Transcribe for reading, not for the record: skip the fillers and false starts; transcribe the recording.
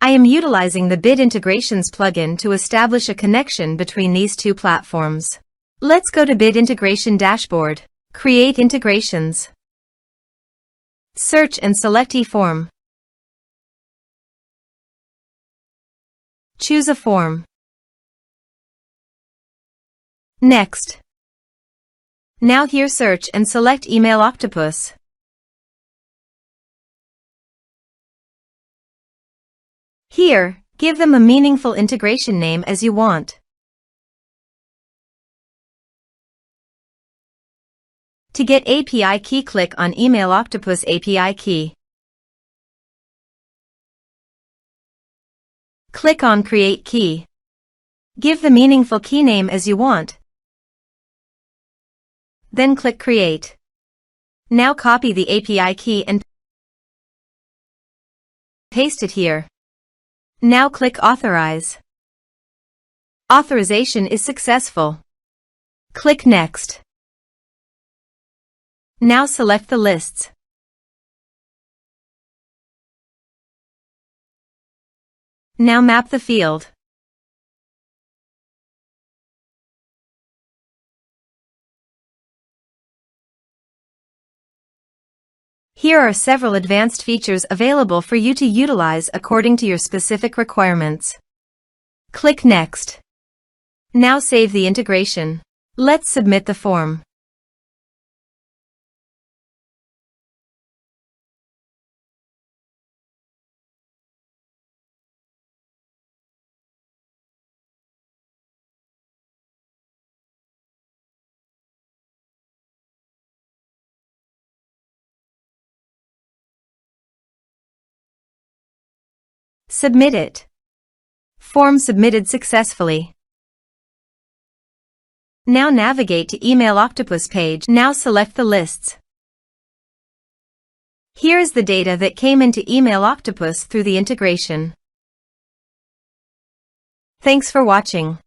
I am utilizing the Bid Integrations plugin to establish a connection between these two platforms. Let's go to Bid Integration Dashboard. Create integrations. Search and select eForm. Choose a form. Next. Now here search and select Email Octopus. Here, give them a meaningful integration name as you want. To get API key, click on Email Octopus API key. Click on Create Key. Give the meaningful key name as you want. Then click Create. Now copy the API key and paste it here. Now click Authorize. Authorization is successful. Click Next. Now select the lists. Now map the field. Here are several advanced features available for you to utilize according to your specific requirements. Click Next. Now save the integration. Let's submit the form. Submit it. Form submitted successfully. Now navigate to Email Octopus page. Now select the lists. Here is the data that came into Email Octopus through the integration. Thanks for watching.